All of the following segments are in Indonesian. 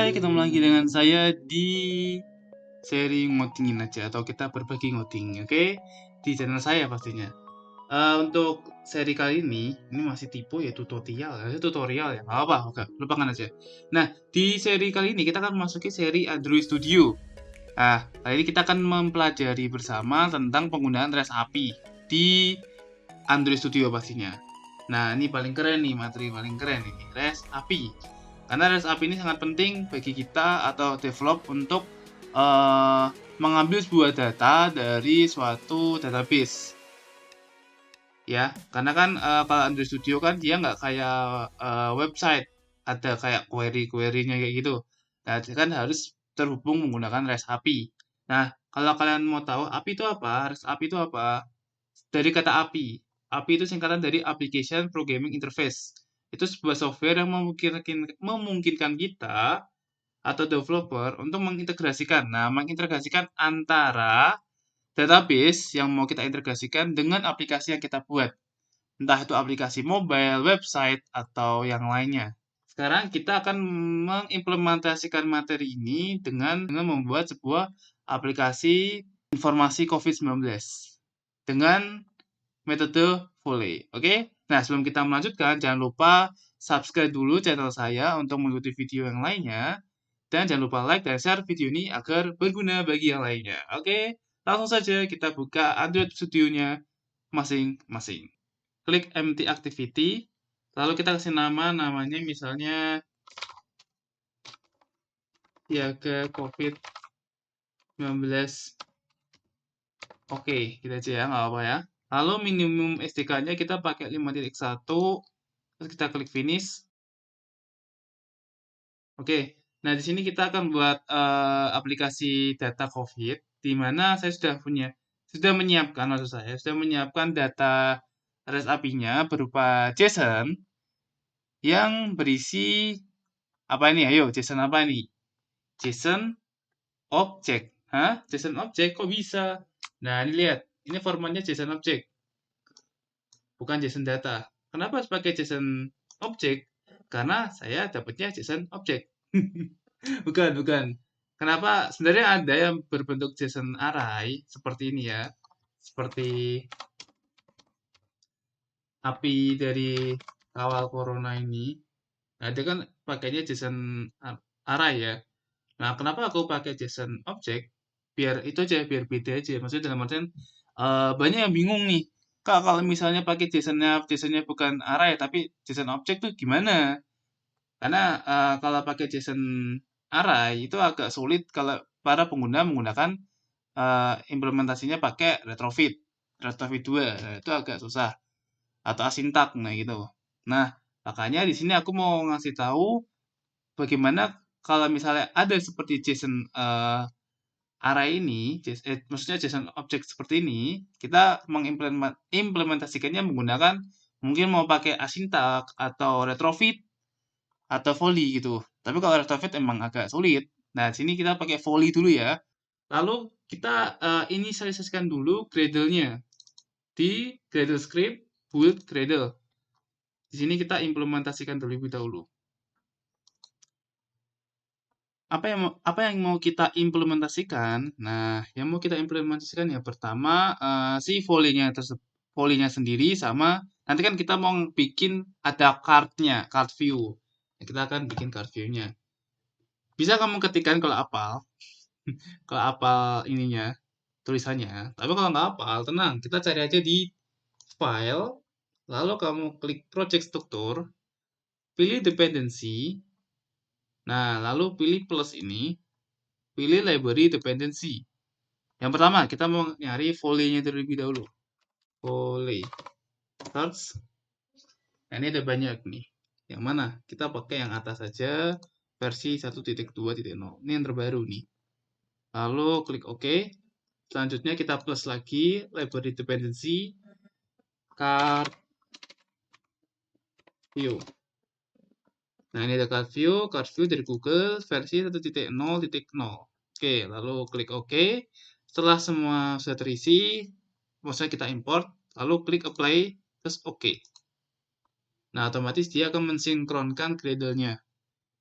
Hai, ketemu lagi dengan saya di seri ngodingin aja atau kita berbagi ngoding, oke? Di channel saya pastinya. Untuk seri kali ini masih tipe ya tutorial ya, nggak apa, oke, lupakan aja. Nah, di seri kali ini kita akan memasuki seri Android Studio. Nah, kali ini kita akan mempelajari bersama tentang penggunaan REST API di Android Studio pastinya. Nah, ini paling keren nih, materi paling keren ini, REST API. Karena REST API ini sangat penting bagi kita atau develop untuk mengambil sebuah data dari suatu database. Ya, karena kan kalau Android Studio kan dia nggak kayak website, ada kayak query-query-nya kayak gitu. Nah, dia kan harus terhubung menggunakan REST API. Nah, kalau kalian mau tahu API itu apa, REST API itu apa? Dari kata API. API itu singkatan dari Application Programming Interface. Itu sebuah software yang memungkinkan kita atau developer untuk mengintegrasikan. Nah, mengintegrasikan antara database yang mau kita integrasikan dengan aplikasi yang kita buat. Entah itu aplikasi mobile, website, atau yang lainnya. Sekarang kita akan mengimplementasikan materi ini dengan membuat sebuah aplikasi informasi COVID-19 dengan metode Foley. Oke? Nah, sebelum kita melanjutkan, jangan lupa subscribe dulu channel saya untuk mengikuti video yang lainnya. Dan jangan lupa like dan share video ini agar berguna bagi yang lainnya. Oke? Langsung saja kita buka Android Studio-nya masing-masing. Klik empty activity. Lalu kita kasih namanya misalnya jaga COVID-19. Oke, kita aja ya, nggak apa ya. Lalu minimum SDK-nya kita pakai 5.1, terus kita klik finish. Oke, nah di sini kita akan buat aplikasi data COVID, di mana saya sudah menyiapkan, maksud saya, sudah menyiapkan data REST API-nya berupa JSON yang berisi apa ini? Ayo, JSON apa nih? JSON object. Hah? JSON object? Kok bisa? Nah, ini lihat. Ini formatnya JSON object, bukan JSON data. Kenapa harus pakai JSON object? Karena saya dapatnya JSON object. Bukan. Kenapa? Sebenarnya ada yang berbentuk JSON array seperti ini ya. Seperti API dari kawal corona ini. Nah, dia kan pakainya JSON array ya. Nah, kenapa aku pakai JSON object? Biar itu aja, biar beda aja. Maksudnya dalam artian banyak yang bingung nih. Kak, kalau misalnya pakai JSON-nya bukan array tapi JSON object tuh gimana? Karena kalau pakai JSON array itu agak sulit kalau para pengguna menggunakan implementasinya pakai retrofit 2. Nah, itu agak susah atau asintak nah gitu. Nah, makanya di sini aku mau ngasih tahu bagaimana kalau misalnya ada seperti JSON array ini, maksudnya JSON object seperti ini, kita mengimplementasikannya menggunakan mungkin mau pakai asintak atau retrofit atau volley gitu. Tapi kalau retrofit emang agak sulit. Nah, di sini kita pakai volley dulu ya. Lalu kita inisialisasikan dulu Gradle-nya di Gradle script build Gradle. Di sini kita implementasikan terlebih dahulu. Apa yang mau kita implementasikan? Nah, yang mau kita implementasikan yang pertama si volley-nya sendiri sama nanti kan kita mau bikin ada card-nya, card view. Nah, kita akan bikin card view-nya. Bisa kamu ketikkan kalau apal ininya, tulisannya. Tapi kalau nggak hafal, tenang, kita cari aja di file, lalu kamu klik project struktur, pilih dependency, nah lalu pilih plus ini, pilih library dependency. Yang pertama, kita mau nyari volley-nya terlebih dahulu. Volley. Search. Nah, ini ada banyak nih. Yang mana? Kita pakai yang atas saja, versi 1.2.0. Ini yang terbaru nih. Lalu klik OK. Selanjutnya kita plus lagi library dependency card view. Nah, ini ada card view dari Google versi 1.0.0. Oke, lalu klik OK. Setelah semua sudah terisi, maksudnya kita import, lalu klik apply, terus OK. Nah, otomatis dia akan mensinkronkan Gradle-nya.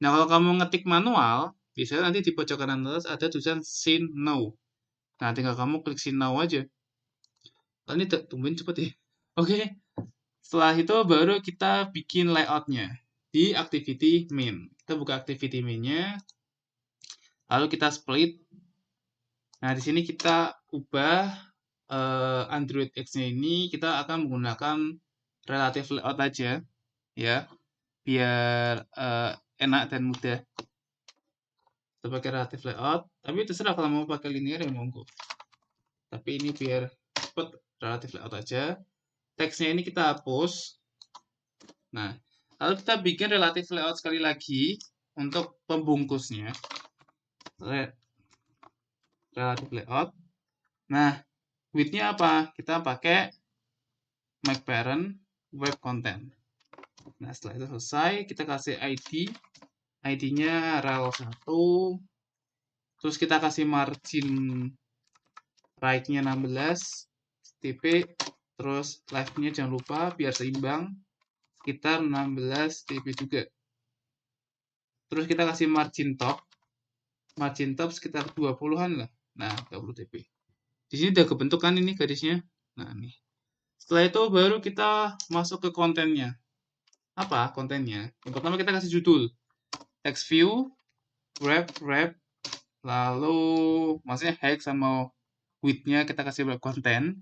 Nah, kalau kamu ngetik manual, biasanya nanti di pojok kanan atas ada tulisan Send Now. Nah, tinggal kamu klik Send Now aja. Oh, ini tungguin cepet ya. Oke, setelah itu baru kita bikin layoutnya di activity main. Kita buka activity mainnya, lalu kita split. Nah, di sini kita ubah Android X-nya ini, kita akan menggunakan relative layout aja, ya, biar enak dan mudah. Kita pakai relative layout, tapi terserah kalau mau pakai linear ya monggo. Tapi ini biar cepet, relative layout aja. Teksnya ini kita hapus. Nah, lalu kita bikin relative layout sekali lagi untuk pembungkusnya. Relative layout. Nah, width-nya apa? Kita pakai make parent web content. Nah, setelah itu selesai, kita kasih ID. ID-nya rel1. Terus kita kasih margin right-nya 16 TP. Terus left-nya jangan lupa biar seimbang. Sekitar 16 TP juga. Terus kita kasih margin top. Margin top sekitar 20-an lah. Nah, 20 TP. Di sini udah kebentuk kan ini garisnya. Nah, nih. Setelah itu baru kita masuk ke kontennya. Apa kontennya? Yang pertama kita kasih judul. Text view, wrap, lalu maksudnya height sama width-nya kita kasih web content.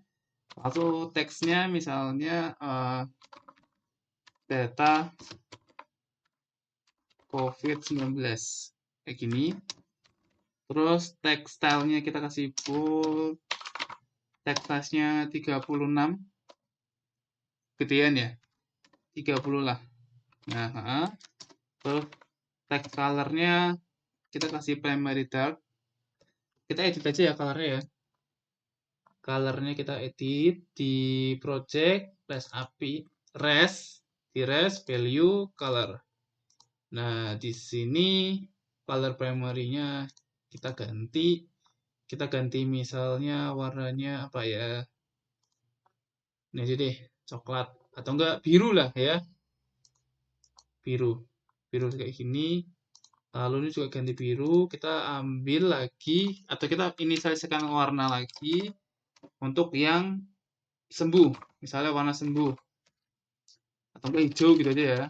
Lalu teksnya misalnya data COVID-19 kayak gini. Terus text style-nya kita kasih bold, text size-nya 36, gedean ya, 30 lah. Nah, terus text color-nya kita kasih primary dark. Kita edit aja ya color-nya ya. Color-nya kita edit di project, di res, value, color. Nah, di sini color primary-nya kita ganti misalnya warnanya apa ya? Ini aja deh, coklat atau enggak biru lah ya. Biru kayak gini. Lalu ini juga ganti biru, kita ambil lagi atau kita inisialisasikan warna lagi untuk yang sembuh. Misalnya warna sembuh. Atau enggak hijau gitu aja ya.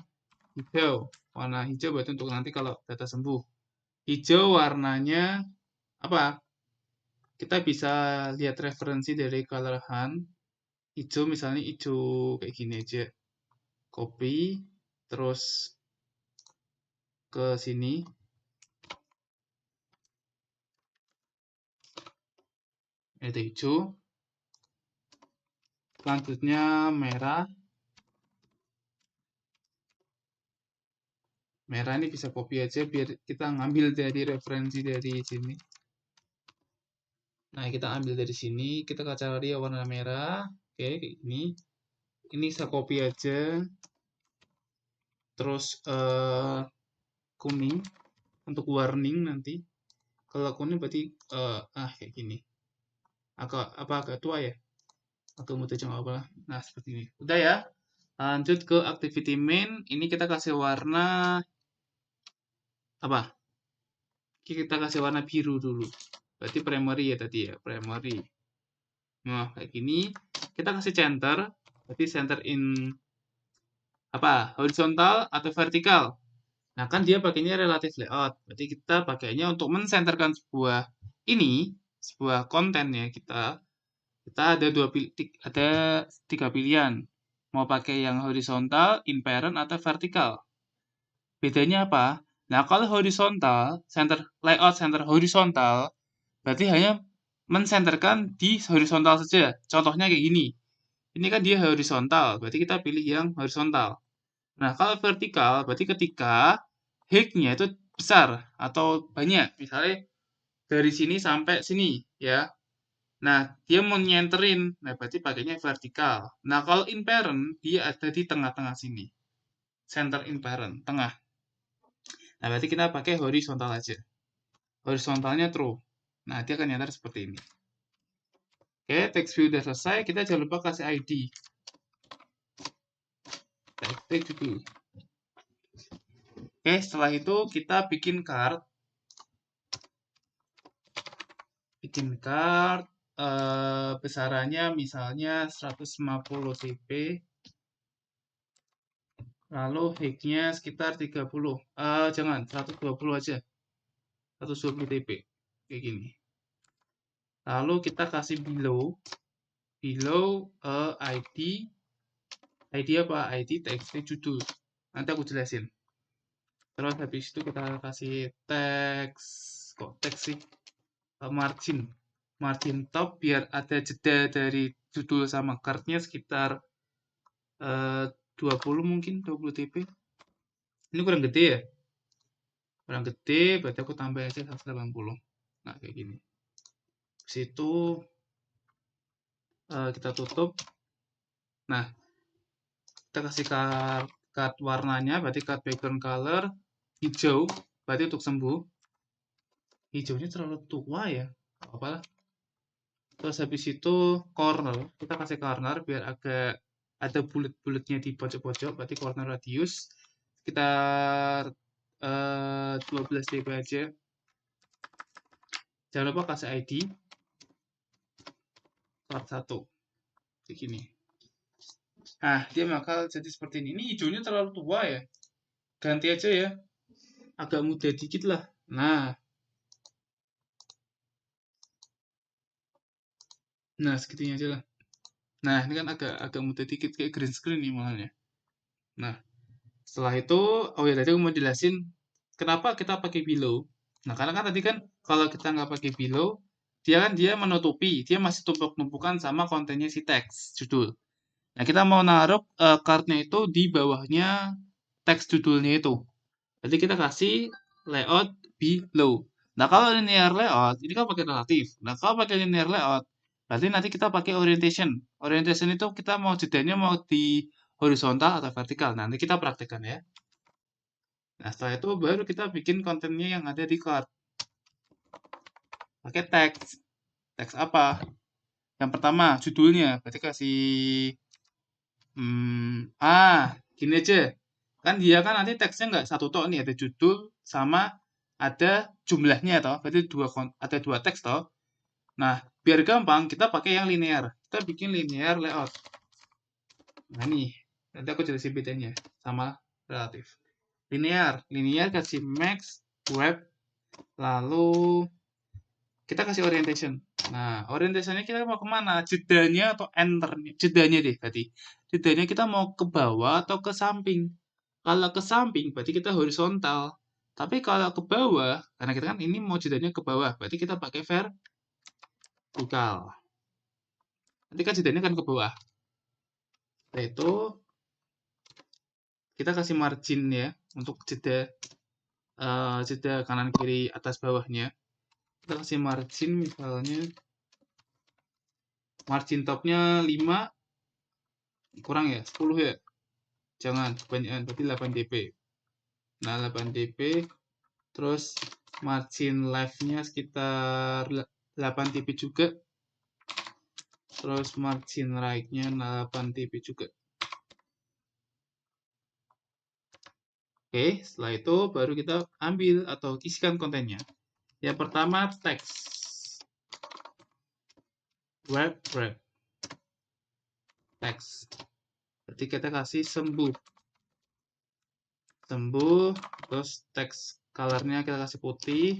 Hijau. Warna hijau berarti untuk nanti kalau data sembuh. Hijau warnanya apa? Kita bisa lihat referensi dari color hunt. Hijau misalnya hijau kayak gini aja. Copy, terus ke sini. Itu hijau. Selanjutnya merah. Merah ini bisa copy aja biar kita ngambil dari referensi dari sini. Nah, kita ambil dari sini, kita cari warna merah. Oke, kayak gini. Ini saya copy aja. Terus kuning untuk warning nanti. Kalau kuning berarti kayak gini. Agak tua ya? Agak muda cuma apa lah. Nah, seperti ini. Udah ya. Lanjut ke activity main. Ini kita kasih warna apa? Kita kasih warna biru dulu. Berarti primary ya tadi ya, primary. Nah, kayak gini. Kita kasih center. Berarti center in apa? Horizontal atau vertikal. Nah, kan dia pakainya relative layout. Berarti kita pakainya untuk mensenterkan sebuah konten ya kita ada ada 3 pilihan. Mau pakai yang horizontal, inparent, atau vertikal. Bedanya apa? Nah, kalau horizontal, layout center horizontal, berarti hanya mensenterkan di horizontal saja. Contohnya kayak gini. Ini kan dia horizontal, berarti kita pilih yang horizontal. Nah, kalau vertikal, berarti ketika height-nya itu besar atau banyak. Misalnya dari sini sampai sini, ya. Nah, dia mau nyenterin. Nah, berarti pakainya vertikal. Nah, kalau inparent, dia ada di tengah-tengah sini. Center inparent, tengah. Nah, berarti kita pakai horizontal aja. Horizontalnya true. Nah, dia akan nyenter seperti ini. Oke, text view udah selesai. Kita jangan lupa kasih ID. Text view. Oke, setelah itu kita bikin card. Besarannya misalnya 150 CP, lalu height-nya sekitar 30. Jangan, 120 aja. 120 TP. Kayak gini. Lalu kita kasih below ID apa? ID TXT judul. Nanti aku jelasin. Terus habis itu kita kasih teks, kok teks sih? Margin top biar ada jeda dari judul sama cardnya sekitar 20 mungkin, 20 TP. Ini kurang gede ya? Kurang gede, berarti aku tambah aja 180. Nah, kayak gini. Situ kita tutup. Nah, kita kasih card warnanya, berarti card background color hijau, berarti untuk sembuh. Hijaunya terlalu tua ya, apa lah. Terus habis itu corner, kita kasih corner biar agak ada bulat-bulatnya di pojok-pojok, berarti corner radius sekitar 12 dB aja. Jangan lupa kasih ID part 1 kayak gini. Nah, dia bakal jadi seperti ini. Ini hijaunya terlalu tua ya. Ganti aja ya. Agak muda dikit lah. Nah segitunya aja lah. Nah, ini kan agak muda dikit kayak green screen nih malahnya. Nah, setelah itu, oh ya tadi aku mau jelasin kenapa kita pakai below. Nah, karena kan tadi kan kalau kita nggak pakai below, dia menutupi, dia masih tumpuk-tumpukan sama kontennya si teks judul. Nah, kita mau naruh cardnya itu di bawahnya teks judulnya itu. Jadi kita kasih layout below. Nah, kalau linear layout, ini kan pakai relatif. Nah, kalau pakai linear layout, berarti nanti kita pakai orientation. Orientation itu kita mau jedanya mau di horizontal atau vertikal. Nanti kita praktekkan ya. Nah, setelah itu baru kita bikin kontennya yang ada di card. Pakai teks. Teks apa? Yang pertama, judulnya. Berarti kasih... gini aja. Kan dia kan nanti teksnya nggak satu tok nih. Ada judul sama ada jumlahnya toh. Berarti ada dua teks toh. Nah, biar gampang, kita pakai yang linear. Kita bikin linear layout. Nah, nih. Nanti aku jelasin bedanya. Sama relatif. Linear kasih max, web, lalu kita kasih orientation. Nah, orientationnya kita mau kemana? Jedanya atau enternya? Jedanya deh berarti. Jedanya kita mau ke bawah atau ke samping. Kalau ke samping berarti kita horizontal. Tapi kalau ke bawah, karena kita kan ini mau jedanya ke bawah, berarti kita pakai vertikal. Nanti kan jedanya kan ke bawah. Setelah itu kita kasih margin ya untuk jeda kanan kiri atas bawahnya. Kita kasih margin misalnya margin topnya 5, kurang ya 10 ya, jangan kebanyakan, berarti 8 dp. Nah 8 dp, terus margin left-nya sekitar 8 dp juga, terus margin right-nya 8 dp juga. Oke, setelah itu baru kita ambil atau isikan kontennya. Yang pertama teks, web teks. Berarti kita kasih sembuh, terus teks colornya kita kasih putih,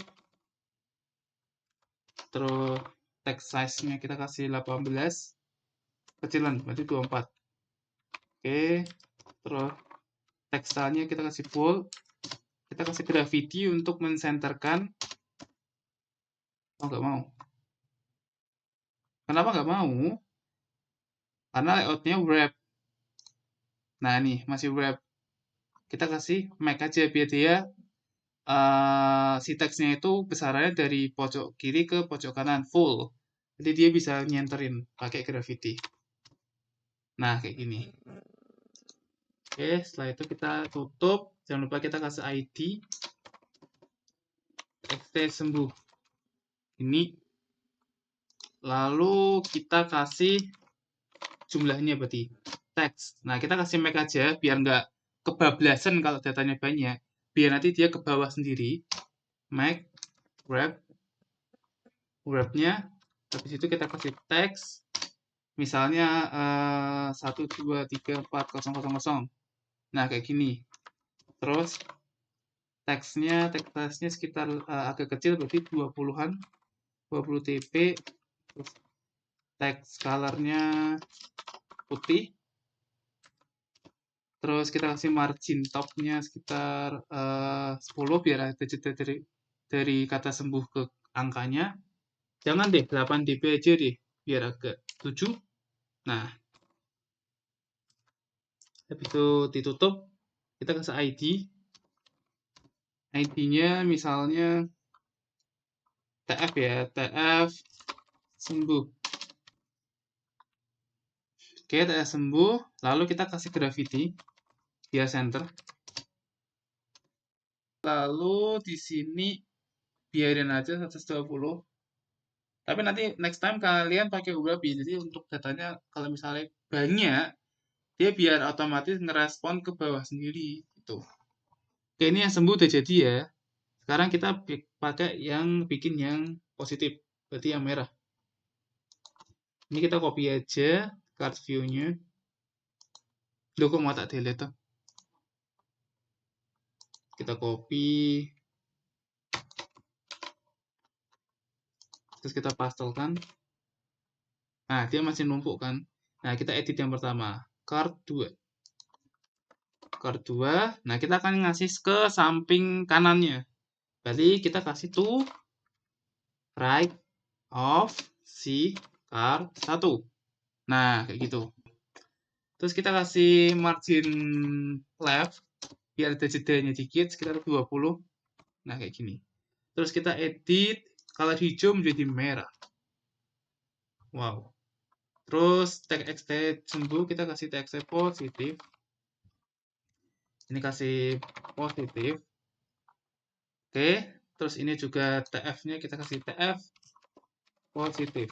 terus text size-nya kita kasih 18, kecilan berarti 24. Oke, terus text style-nya kita kasih full, kita kasih gravity untuk mensenterkan. Oh nggak mau, kenapa nggak mau? Karena layoutnya wrap. Nah nih masih wrap, kita kasih make aja biar dia si teksnya itu besarannya dari pojok kiri ke pojok kanan full, jadi dia bisa nyenterin pakai gravity. Nah kayak gini. Oke, setelah itu kita tutup. Jangan lupa kita kasih ID TXT sembuh ini, lalu kita kasih jumlahnya berarti teks. Nah kita kasih make aja biar nggak kebablasan kalau datanya banyak, biar nanti dia ke bawah sendiri. Make wrapnya, habis itu kita kasih teks, misalnya 1, 2, 3, 4, 0, 0, 0. Nah, kayak gini. Terus teksnya sekitar agak kecil, berarti 20-an, 20 TP. Terus teks colornya putih. Terus kita kasih margin topnya sekitar 10 biar ada jeda dari kata sembuh ke angkanya. Jangan deh 8 dp aja deh, biar agak 7. Nah, habis itu ditutup, kita kasih ID. ID-nya misalnya TF ya, TF sembuh. Oke, TF sembuh, lalu kita kasih gravity via center. Lalu di sini biarin aja 120. Tapi nanti next time kalian pakai UABI. Jadi untuk datanya kalau misalnya banyak, dia biar otomatis ngerespon ke bawah sendiri gitu. Oke, ini yang sembuh udah jadi ya. Sekarang kita pakai yang bikin yang positif, berarti yang merah. Ini kita copy aja card view-nya. Loh, kok mau tak delete tuh? Kita copy. Terus kita pastelkan. Nah, dia masih numpuk kan. Nah, kita edit yang pertama. Card 2. Card 2. Nah, kita akan ngasih ke samping kanannya. Berarti kita kasih to right of si card 1. Nah, kayak gitu. Terus kita kasih margin left biar ada jedanya dikit sekitar 20. Nah, kayak gini. Terus kita edit color hijau menjadi merah. Wow. Terus teks sembuh kita kasih teksnya positif. Ini kasih positif. Oke, terus ini juga TF-nya kita kasih TF positif.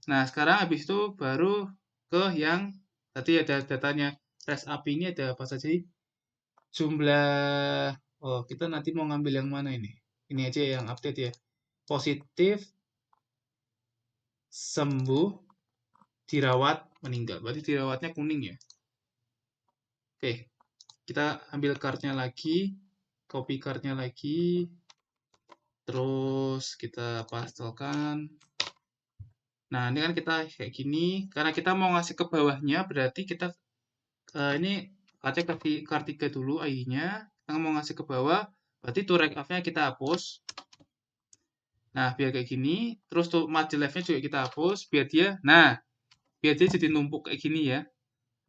Nah, sekarang habis itu baru ke yang tadi ada datanya res API ini ada apa saja sih? Jumlah, oh kita nanti mau ngambil yang mana ini? Ini aja yang update ya. Positif, sembuh, dirawat, meninggal. Berarti dirawatnya kuning ya. Oke, kita ambil card-nya lagi, copy card-nya lagi, terus kita pastelkan. Nah, ini kan kita kayak gini, karena kita mau ngasih ke bawahnya, berarti kita ini card-nya kasih card 3 dulu ID-nya, kita mau ngasih ke bawah, berarti to right of-nya kita hapus. Nah, biar kayak gini, terus tuh margin left-nya juga kita hapus, biar dia jadi numpuk kayak gini ya.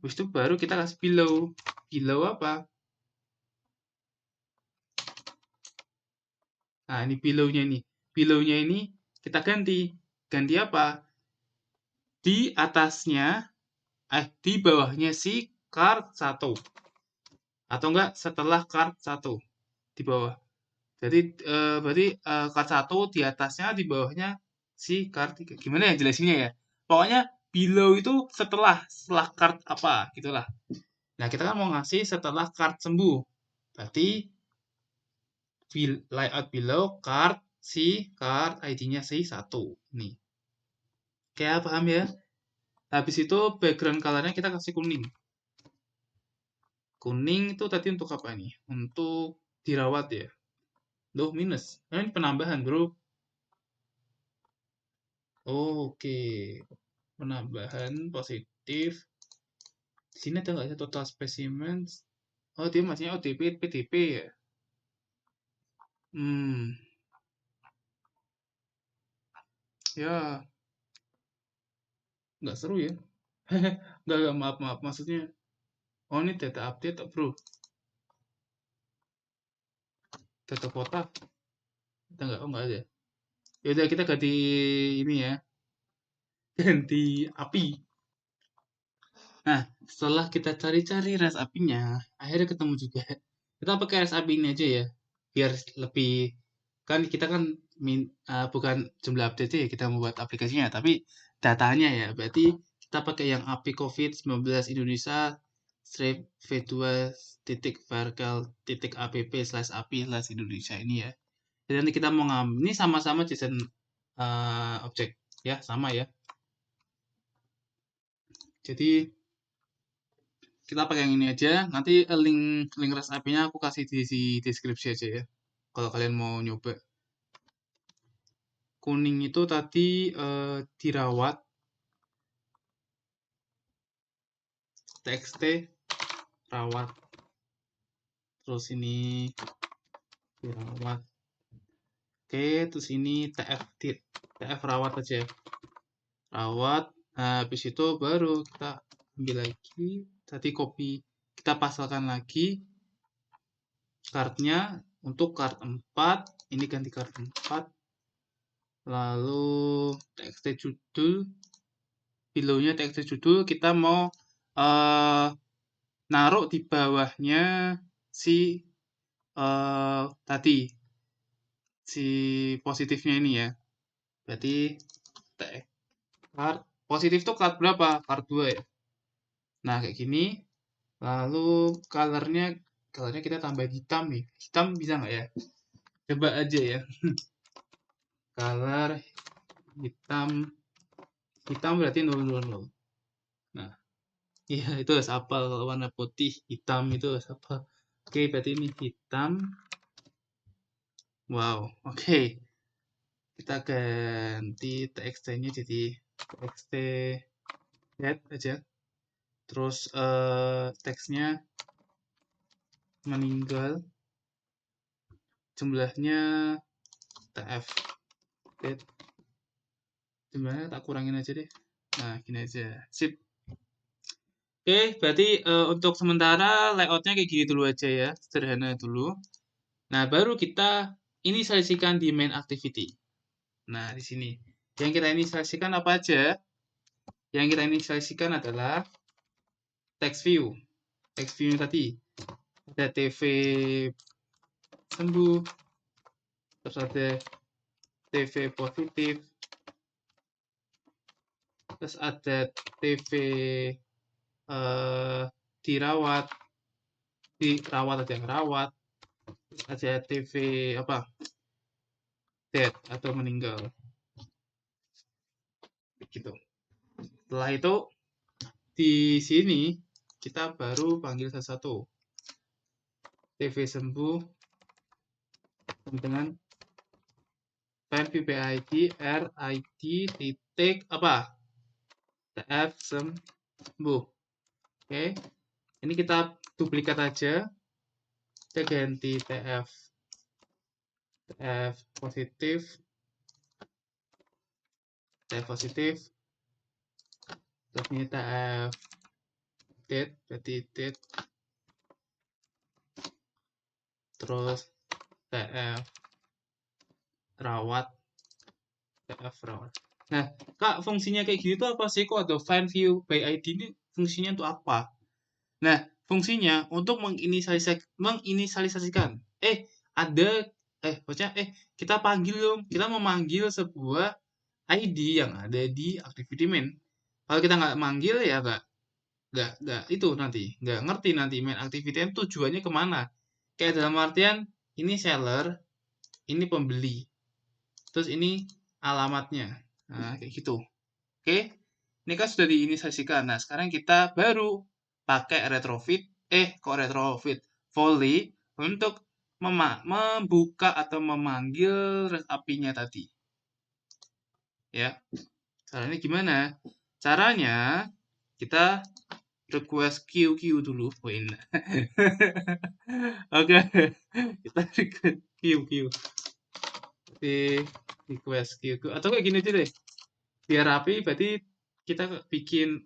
Habis itu baru kita kasih below. Below apa? Nah, ini below-nya ini. Below-nya ini kita ganti. Ganti apa? Di atasnya, di bawahnya si card 1. Atau enggak setelah card 1 di bawah. Jadi berarti card 1 di atasnya, di bawahnya si card 3. Gimana ya jelasinnya ya? Pokoknya below itu setelah card apa gitulah. Nah, kita kan mau ngasih setelah card sembuh. Berarti layout below card ID-nya si 1. Nih. Kayak paham ya? Habis itu background color-nya kita kasih kuning. Kuning itu tadi untuk apa nih? Untuk dirawat ya. Loh, minus. Nah, ini penambahan, bro. Oke. Penambahan positif. Di sini ada nggak ya total specimens? Oh, dia maksudnya OTP, PDP ya? Ya, nggak seru ya. Nggak, maaf. Maksudnya, oh ini data update, bro. Data kotak. Kita nggak, oh nggak ada. Ya udah kita ganti ini ya. Ganti API. Nah, setelah kita cari-cari REST API-nya, akhirnya ketemu juga. Kita pakai REST API ini aja ya. Biar lebih, kan kita kan bukan jumlah update ya kita membuat aplikasinya, tapi datanya ya. Berarti kita pakai yang API COVID-19 Indonesia strip v2 titik varchar titik app/api/Indonesia ini ya. Jadi nanti kita mau ngambil ini sama-sama JSON objek ya, sama ya. Jadi kita pakai yang ini aja. Nanti link REST API-nya aku kasih di deskripsi aja ya. Kalau kalian mau nyoba. Kuning itu tadi dirawat txt rawat, terus ini dirawat. Oke, terus ini tf rawat aja, rawat. Nah, habis itu baru kita ambil lagi, tadi copy, kita pasangkan lagi cardnya untuk card 4, ini ganti card 4, lalu txt judul, below-nya txt judul, kita mau naruh di bawahnya si tadi si positifnya ini ya. Berarti card positif tuh card berapa? Card 2 ya. Nah, kayak gini. Lalu colornya kita tambahin hitam nih. Hitam bisa nggak ya? Coba aja ya. Color hitam berarti 000. Nah, iya itu harus hafal. Kalau warna putih hitam itu harus hafal. Oke, berarti ini hitam. Wow, oke. Kita ganti txt-nya jadi txt head aja. Terus teksnya meninggal. Jumlahnya tf dead. Jumlahnya tak kurangin aja deh. Nah, gini aja. Sip. Oke, berarti untuk sementara layoutnya kayak gini dulu aja ya. Sederhana dulu. Nah, baru kita inisialisikan di main activity. Nah, di sini. Yang kita inisialisikan apa aja? Yang kita inisialisikan adalah text view. Text view tadi. Ada TV sembuh. Terus ada TV positif. Terus ada TV dirawat aja rawat. Terus ada TV apa? Dead atau meninggal. Gitu. Setelah itu di sini kita baru panggil satu-satu. TV sembuh dengan find VPID RID titik apa? TF sembuh. Oke. Ini kita duplikat aja. Kita ganti TF positif. TF positif. Terus ini TF dead, berarti dead. Terus TF rawat. Nah, Kak, fungsinya kayak gini tuh apa sih? Kok ada find view by ID ini fungsinya untuk apa? Nah, fungsinya untuk menginisialisasikan. Kita panggil dong. Kita memanggil sebuah ID yang ada di activity main. Kalau kita nggak manggil ya nggak itu nanti nggak ngerti nanti main activity main tujuannya kemana. Kayak dalam artian ini seller, ini pembeli, terus ini alamatnya. Nah, kayak gitu. Oke, ini kan sudah diinisiasikan. Nah, sekarang kita baru pakai retrofit volley untuk membuka atau memanggil REST API-nya tadi. Ya, caranya gimana? Caranya kita request QQ dulu. Oke, kita request QQ. Di request QQ atau kayak gini aja deh. Biar rapi, berarti kita bikin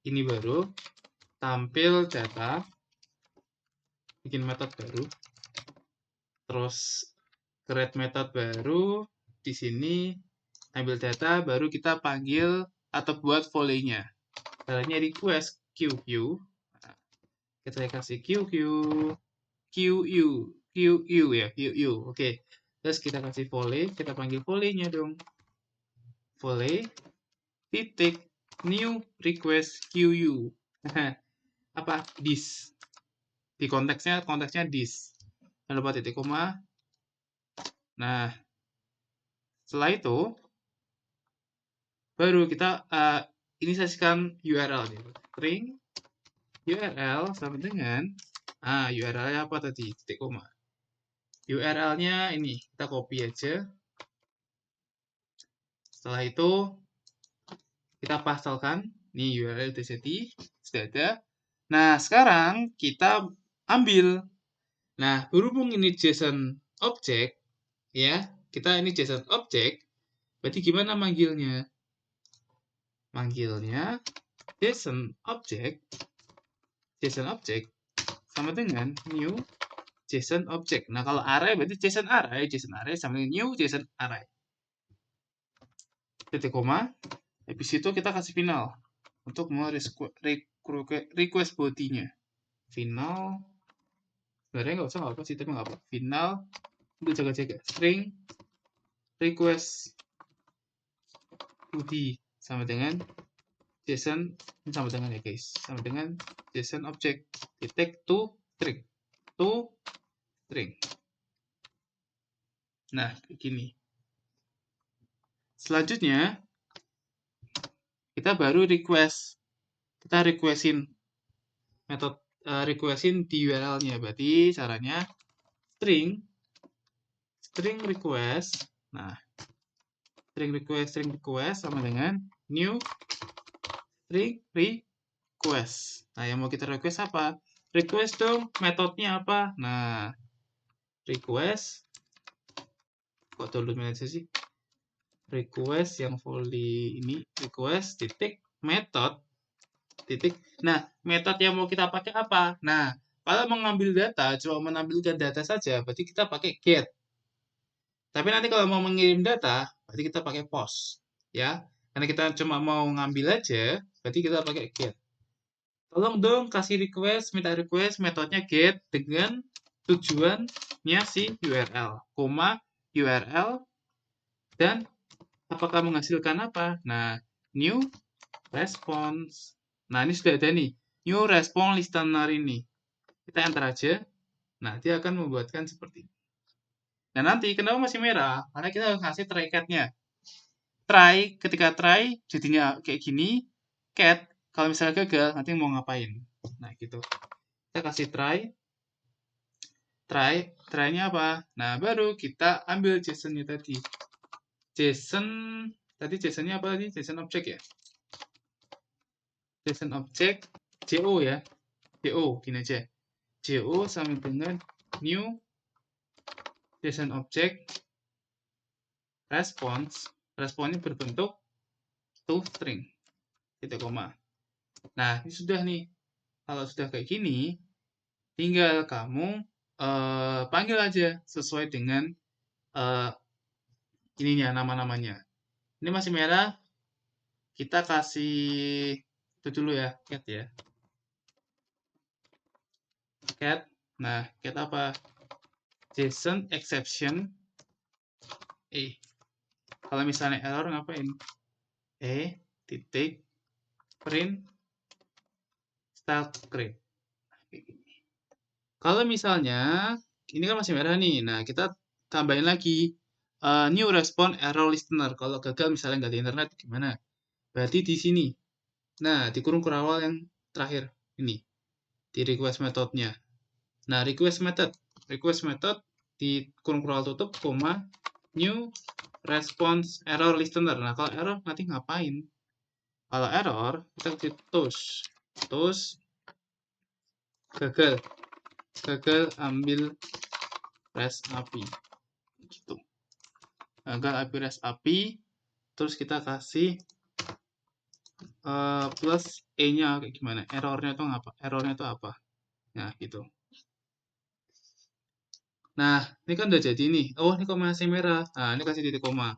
ini baru, tampil data, bikin metode baru, terus create method baru, di sini ambil data, baru kita panggil atau buat volley-nya. Caranya request QQ, kita kasih QQ ya, QU, oke. Terus kita kasih volley, kita panggil volley-nya dong. Volley titik new request QU. Apa? This. Di konteksnya this. Jangan lupa titik koma. Nah, setelah itu baru kita inisiasikan URL nih. String URL sama dengan URL-nya apa tadi? Titik koma. URL-nya ini kita copy aja. Setelah itu kita pastelkan. Nih URL udah jadi, sudah ada. Nah, sekarang kita ambil. Nah, berhubung ini JSON object, ya, kita ini JSON object, berarti gimana manggilnya? Manggilnya JSON object sama dengan new JSON object. Nah, kalau array berarti JSON array sama dengan new JSON array. Titik koma. Habis itu kita kasih final untuk mau request body-nya. Final. Sebenarnya nggak usah apa sih, tapi nggak apa. Final untuk jaga-jaga string request body sama dengan JSON sama dengan ya guys, sama dengan JSON object titik to string. Nah, begini. Selanjutnya kita baru kita requestin metode requestin di URL-nya. Berarti caranya string request. Nah, string request sama dengan new string request. Nah, yang mau kita request apa? Request dong metodenya apa? Nah, request kok download manager sih? Request yang volley ini request titik method titik. Nah, metode yang mau kita pakai apa? Nah, kalau mengambil data, cuma menampilkan data saja, berarti kita pakai get. Tapi nanti kalau mau mengirim data, berarti kita pakai post. Ya, karena kita cuma mau ngambil aja, berarti kita pakai get. Tolong dong kasih request, minta request, metodenya get dengan tujuannya si URL, URL, dan apakah menghasilkan apa? Nah, new response. Nah, ini sudah ada nih. New response listener ini. Kita enter aja. Nah, dia akan membuatkan seperti ini. Dan nanti, kenapa masih merah? Karena kita harus ngasih try cat-nya. Ketika try, jadinya kayak gini. Cat, kalau misalnya gagal, nanti mau ngapain? Nah, gitu. Kita kasih try-nya apa? Nah, baru kita ambil JSON-nya tadi. JSON-nya apa tadi? JSON object ya? JSON object, JO ya. JO, gini aja. JO sama dengan new JSON object responnya berbentuk toString, titik koma. Nah, ini sudah nih. Kalau sudah kayak gini, tinggal kamu panggil aja sesuai dengan ininya, nama-namanya. Ini masih merah, kita kasih itu dulu ya, cat ya. Cat, nah cat apa? JSON exception kalau misalnya error ngapain? Titik print start script. Kalau misalnya ini kan masih merah nih, nah kita tambahin lagi new response error listener. Kalau gagal misalnya nggak di internet gimana? Berarti di sini. Nah, di kurung kurawal yang terakhir ini di request methodnya. Nah, request method di kurung kurawal tutup, koma new response error listener. Nah, kalau error nanti ngapain? Kalau error kita ketik toast gagal ambil REST API gitu. Gagal ambil REST API, terus kita kasih plus E-nya kayak gimana? Errornya itu apa? Nah, gitu. Nah, ini kan udah jadi nih. Oh, ini kok masih merah. Nah, ini kasih titik koma.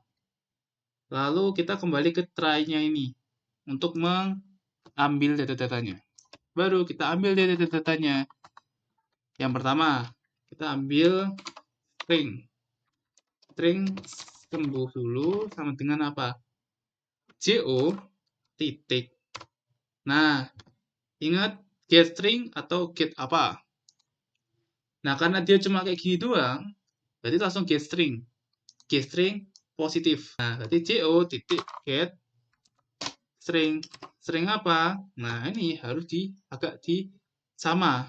Lalu kita kembali ke try-nya ini untuk mengambil data-datanya. Baru kita ambil data-datanya. Yang pertama, kita ambil string sembuh dulu sama dengan apa? JO titik. Nah, Ingat, get string atau get apa. Nah, karena dia cuma kayak gini doang, berarti langsung get string. Get string positif. Nah, berarti CO titik get string. String apa? Nah, ini harus agak sama.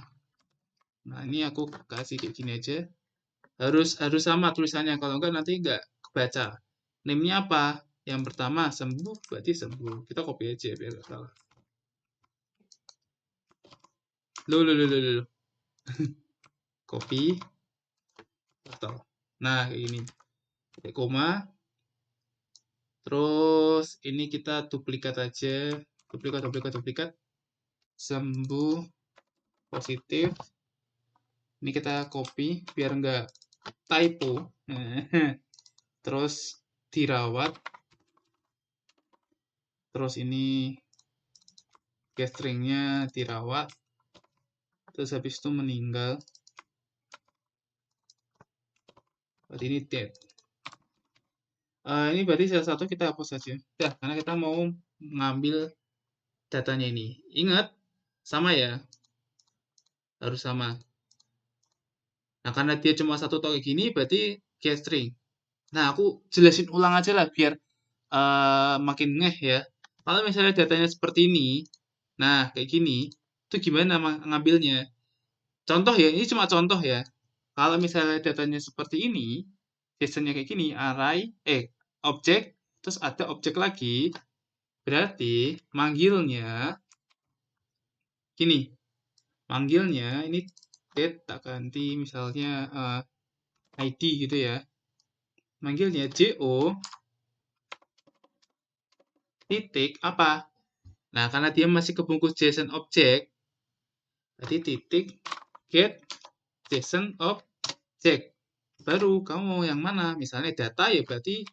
Nah, ini aku kasih kayak gini aja. Harus sama tulisannya, kalau enggak nanti enggak kebaca. Name-nya apa? Yang pertama sembuh, berarti sembuh. Kita copy aja biar enggak salah. Loh. Copy atau. Nah, kayak gini. Kayak koma. Terus ini kita duplikat aja. Duplikat. Sembuh positif. Ini kita copy biar enggak typo. Terus dirawat. Terus ini get string-nya dirawat. Terus habis itu meninggal. Berarti ini dead. Ini berarti salah satu kita hapus saja. Ya, karena kita mau mengambil datanya ini. Ingat, sama ya. Harus sama. Nah, karena dia cuma satu kayak gini, berarti get string. Nah, aku jelasin ulang aja lah, biar makin ngeh ya. Kalau misalnya datanya seperti ini, nah, kayak gini, itu gimana ngambilnya? Contoh ya, ini cuma contoh ya. Kalau misalnya datanya seperti ini, JSON-nya kayak gini, array, objek, terus ada objek lagi, berarti manggilnya gini. Manggilnya ini date tak ganti misalnya ID gitu ya. Manggilnya JO titik apa? Nah, karena dia masih kebungkus JSON object, berarti titik get JSON object. Baru kamu mau yang mana? Misalnya data ya berarti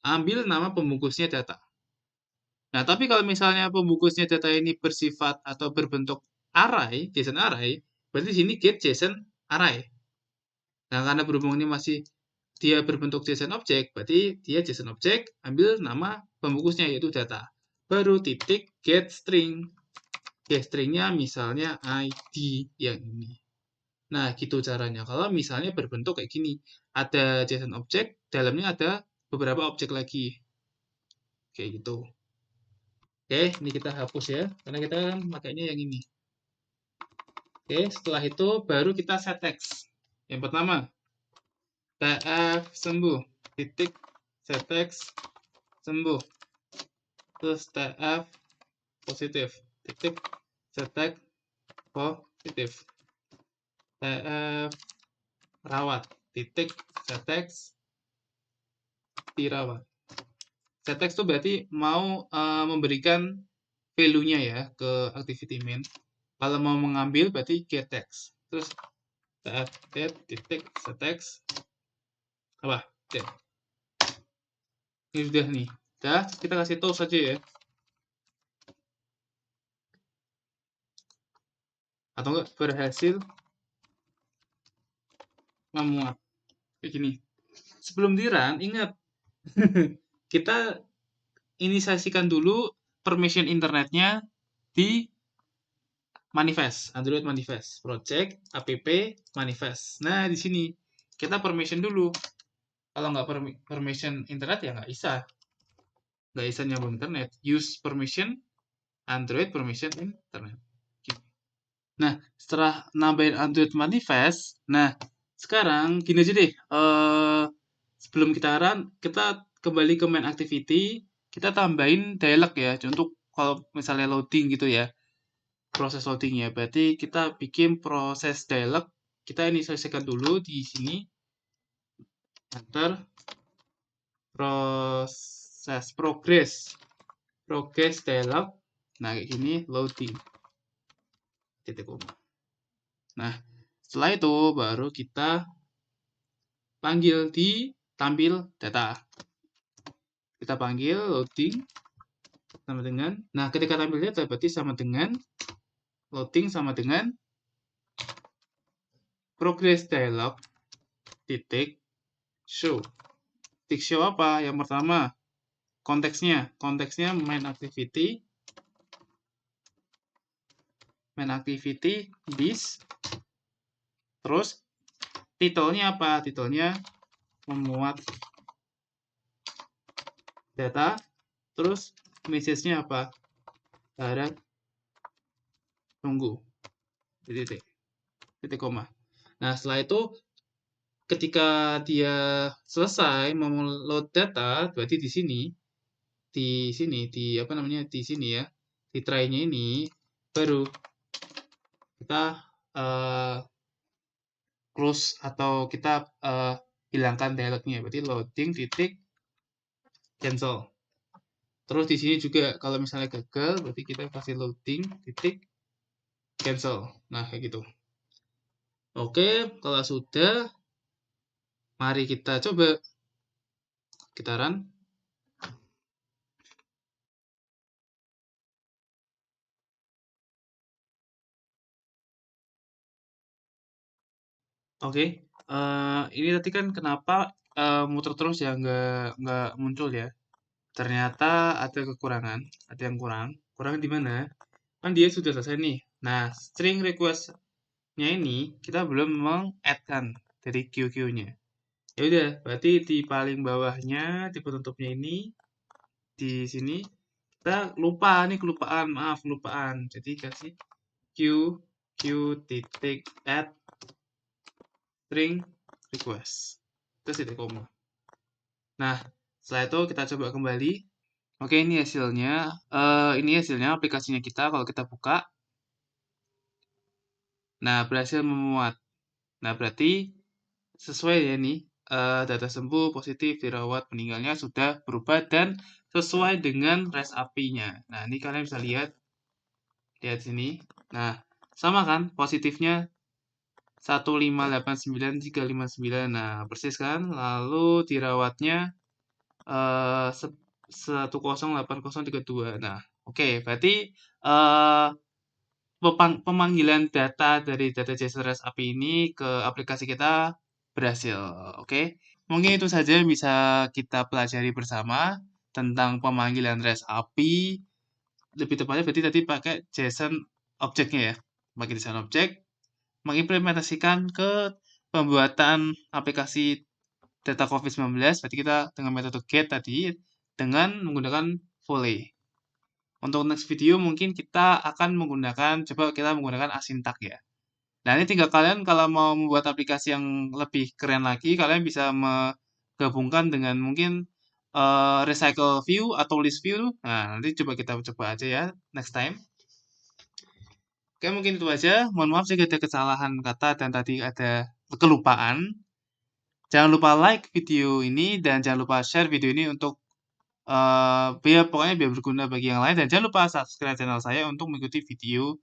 ambil nama pembungkusnya data. Nah, tapi kalau misalnya pembungkusnya data ini bersifat atau berbentuk array, JSON array, berarti di sini get JSON array. Nah, karena berhubung ini masih dia berbentuk JSON object, berarti dia JSON object, ambil nama pembungkusnya yaitu data. Baru titik get string. Get stringnya misalnya ID yang ini. Nah, gitu caranya. Kalau misalnya berbentuk kayak gini, ada JSON object, dalamnya ada beberapa objek lagi. Kayak gitu. Oke, ini kita hapus ya, karena kita kan pakainya yang ini. Oke, setelah itu baru kita set text. Yang pertama, TF sembuh, titik set text sembuh. Terus TF positif, titik set text positif. TF rawat, titik set text dirawat. Set text itu berarti mau memberikan value-nya ya ke activity main. Kalau mau mengambil berarti get text. Terus tf get titik set text apa? Get. Ini sudah nih. Udah, kita kasih toast saja ya. Atau enggak berhasil memuat. Kayak gini. Sebelum di-run, ingat. Kita inisiasikan dulu permission internetnya di manifest, Android manifest, project, app, manifest. Nah, di sini kita permission dulu. Kalau nggak permission internet ya nggak bisa. Nggak bisa nyambung internet. Use permission, Android permission internet. Nah, setelah nambahin Android manifest, nah, sekarang gini aja deh. Sebelum kita run, kita kembali ke main activity, kita tambahin dialog ya. Untuk kalau misalnya loading gitu ya. Proses loadingnya. Berarti kita bikin proses dialog, kita inisiasikan dulu di sini. Enter progress dialog. Nah, kayak gini loading. Titik koma. Nah, setelah itu baru kita panggil di tampil data. Kita panggil loading sama dengan, nah ketika tampil data berarti sama dengan loading sama dengan progress dialog titik show. Titik show apa? Yang pertama konteksnya main activity main activity this. Terus titelnya apa? Titelnya memuat data. Terus message-nya apa? Harap tunggu. Titik koma. Nah, setelah itu ketika dia selesai meload data, berarti di sini ya, di try-nya ini baru kita close atau kita hilangkan dialognya. Berarti loading titik cancel. Terus di sini juga kalau misalnya gagal, berarti kita kasih loading titik cancel. Nah, kayak gitu. Oke, kalau sudah, mari kita coba. Kita run. Oke, ini tadi kan kenapa muter terus ya, nggak muncul ya. Ternyata ada kekurangan, ada yang kurang. Kurang di mana? Kan dia sudah selesai nih. Nah, string request-nya ini kita belum meng-add-kan dari queue-nya. Ya udah, berarti di paling bawahnya, di penutupnya ini, di sini, kita lupa nih, kelupaan. Jadi kasih q titik add string request. Terus titik koma. Nah, setelah itu kita coba kembali. Oke, ini hasilnya. Ini hasilnya aplikasinya kita kalau kita buka. Nah, berhasil memuat. Nah, berarti sesuai ya nih. Data sembuh, positif, dirawat, meninggalnya sudah berubah dan sesuai dengan REST API-nya. Nah, ini kalian bisa lihat sini. Nah, sama kan positifnya 1589359. Nah, persis kan? Lalu dirawatnya 108032. Nah, oke, berarti eh, pemanggilan data dari data JSON REST API ini ke aplikasi kita berhasil. Oke, mungkin itu saja yang bisa kita pelajari bersama tentang pemanggilan REST API. Lebih tepatnya berarti tadi pakai JSON objeknya ya, pakai JSON objek, mengimplementasikan ke pembuatan aplikasi data COVID-19, berarti kita dengan metode get tadi dengan menggunakan volley. Untuk next video mungkin kita akan menggunakan asyntax ya. Nah, ini tinggal kalian kalau mau membuat aplikasi yang lebih keren lagi, kalian bisa menggabungkan dengan mungkin recycle view atau list view. Nah, nanti kita coba aja ya next time. Oke, mungkin itu aja. Mohon maaf jika ada kesalahan kata dan tadi ada kelupaan. Jangan lupa like video ini dan jangan lupa share video ini untuk biar berguna bagi yang lain, dan jangan lupa subscribe channel saya untuk mengikuti video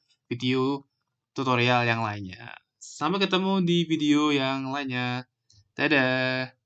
tutorial yang lainnya. Sampai ketemu di video yang lainnya. Dadah.